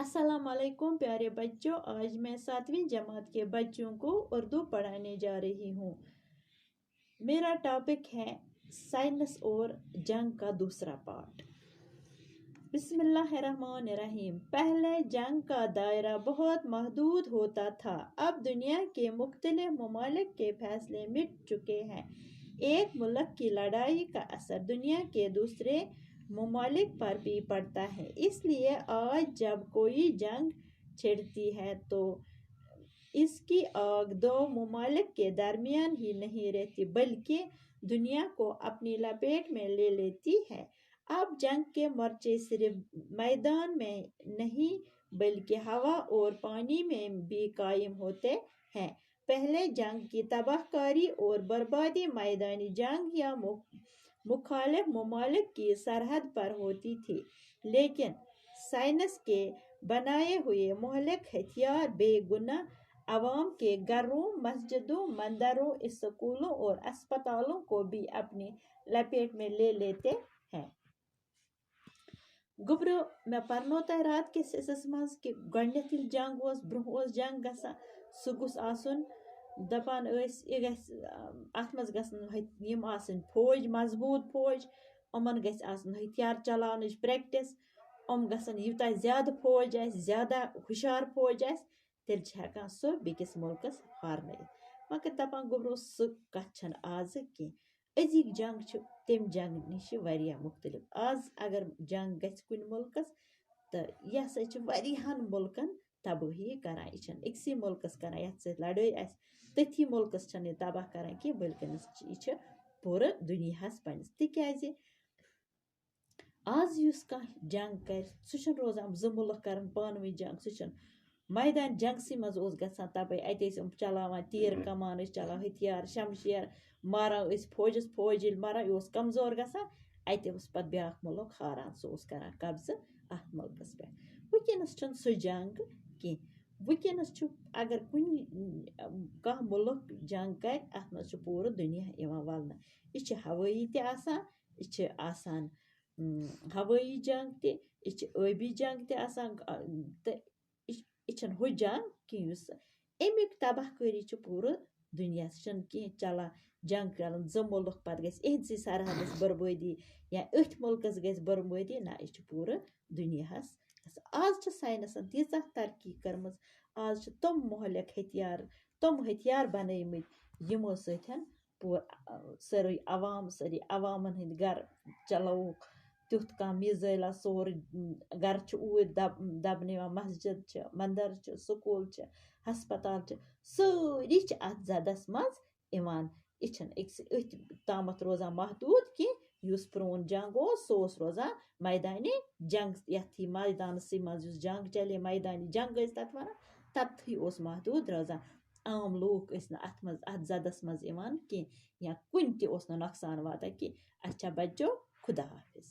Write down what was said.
السلام علیکم پیارے بچوں، آج میں 7ویں جماعت کے بچوں کو اردو پڑھانے جا رہی ہوں۔ میرا ٹاپک ہے سائنس اور جنگ کا دوسرا پارٹ۔ بسم اللہ الرحمن الرحیم۔ پہلے جنگ کا دائرہ بہت محدود ہوتا تھا، اب دنیا کے مختلف ممالک کے فیصلے مٹ چکے ہیں۔ ایک ملک کی لڑائی کا اثر دنیا کے دوسرے ممالک پر بھی پڑتا ہے، اس لیے آج جب کوئی جنگ چھڑتی ہے تو اس کی آگ دو ممالک کے درمیان ہی نہیں رہتی بلکہ دنیا کو اپنی لپیٹ میں لے لیتی ہے۔ اب جنگ کے مورچے صرف میدان میں نہیں بلکہ ہوا اور پانی میں بھی قائم ہوتے ہیں۔ پہلے جنگ کی تباہ کاری اور بربادی میدانی جنگ یا مخالف ممالک کی سرحد پر ہوتی تھی، لیکن سائنس کے بنائے ہوئے مہلک ہتھیار بے گناہ عوام کے گھروں، مسجدوں، مندروں، اسکولوں اور اسپتالوں کو بھی اپنی لپیٹ میں لے لیتے ہیں۔ گبرو میں پرنو تہ رات کس حصس مز کہ گۄڈنیتھ ییٚلہِ جنگ اوس برونٛہہ اوس جنگ گژھان سُہ گوٚژھ آسُن دپان ٲسۍ یہِ گژھِ اتھ منٛز گژھن یِم آسٕنۍ فوج، مضبوٗط فوج، یِمن گژھِ آسُن ہتھیار چلاونٕچ پریکٹس، یِم گژھن یوٗتاہ زیادٕ فوج آسہِ، زیادہ ہُشار فوج آسہِ تیٚلہِ چھِ ہٮ۪کان سُہ بیٚکِس مُلکس ہارنٲیِتھ۔ مگر دپان گوٚبرو سُہ کتھ چھنہٕ آزٕ کینٛہہ۔ أزِکۍ جنگ چھِ تمہِ جنگ نِش واریاہ مختلف۔ آز اگر جنگ گژھِ کُنہِ مُلکس تہٕ یہِ ہسا چھِ واریاہن مُلکن تبٲہی کران، یہِ چھنہٕ أکسٕے مُلکس کران یتھ سۭتۍ لڑٲے آسہِ تٔتھی مُلکس چھنہٕ یہِ تباہ کران کینٛہہ بلکہِ یہِ چھِ پوٗرٕ دُنیاہس پننس، تِکیازِ آز یُس کانٛہہ جنگ کرِ سُہ چھُنہٕ روزان زٕ مُلک کرن پانہٕ ؤنۍ جنگ، سُہ چھُنہٕ میدان جنگسٕے منٛز اوس گژھان تپٲرۍ اتہِ ٲسۍ یِم چلاوان تیٖر کمان ٲسۍ چلاوان ہتھیار شمشیر ماران ٲسۍ فوجس، فوج ییٚلہِ مران یہِ اوس کمزور گژھان اتہِ اوس پتہٕ بیاکھ مُلک ہاران، سُہ اوس کران قبضہٕ اتھ مُلکس پٮ۪ٹھ۔ وٕنکیٚنس چھُنہٕ سُہ جنگ کینٛہہ، وٕنکیٚنس چھُ اگر کُنہِ کانٛہہ مُلک جنگ کرِ اتھ منٛز چھُ پوٗرٕ دُنیا یِوان ولنہٕ۔ یہِ چھِ ہوٲیی تہِ آسان، یہِ چھِ آسان ہوٲیی جنگ تہِ، یہِ چھِ ٲبی جنگ تہِ آسان تہٕ یہِ چھنہٕ ہُہ جنگ کینٛہہ یُس امیُک تباہ کٲری چھِ پوٗرٕ دُنیاہس، یہِ چھنہٕ کینٛہہ چلان جنگ کرن زٕ مُلک پتہٕ گژھِ اِہنٛدسٕے سرحدس بربٲدی یا أتھۍ مُلکس گژھِ بربٲدی، نہ یہِ چھِ پوٗرٕ دُنیاہس گژھان۔ آز چھِ ساینسن تیٖژاہ ترقی کٔرمٕژ، آز چھِ تِم مہلک ہتھیار، تِم ہتھیار بنٲیمٕتۍ یِمو سۭتۍ سٲری عوامن ہٕنٛدۍ گرٕ چلووُکھ تیُتھ کانٛہہ میٖزایلا، سورُے گرٕ چھِ اوٗرۍ دبنہٕ یِوان، مسجد چھِ، مندر چھِ، سکوٗل چھِ، ہسپتال چھِ، سٲری چھِ اتھ زدس منٛز یِوان۔ یہِ چھنہٕ أکسٕے أتھۍ تامتھ روزان محدوٗد کینٛہہ، یُس پرون جنگ اوس سُہ اوس روزان میدانِ جنگ، یتھ میدانسٕے منٛز یُس جنگ چلے میدانِ جنگ ٲسۍ تتھ ونان، تتتھٕے اوس محدوٗد روزان۔ عام لوٗکھ ٲسۍ نہٕ اتھ منٛز اتھ زدس منٛز یِوان کینٛہہ، یا کُنہِ تہِ اوس نہٕ نۄقصان واتان کینٛہہ۔ اچھا بچو، خدا حافظ۔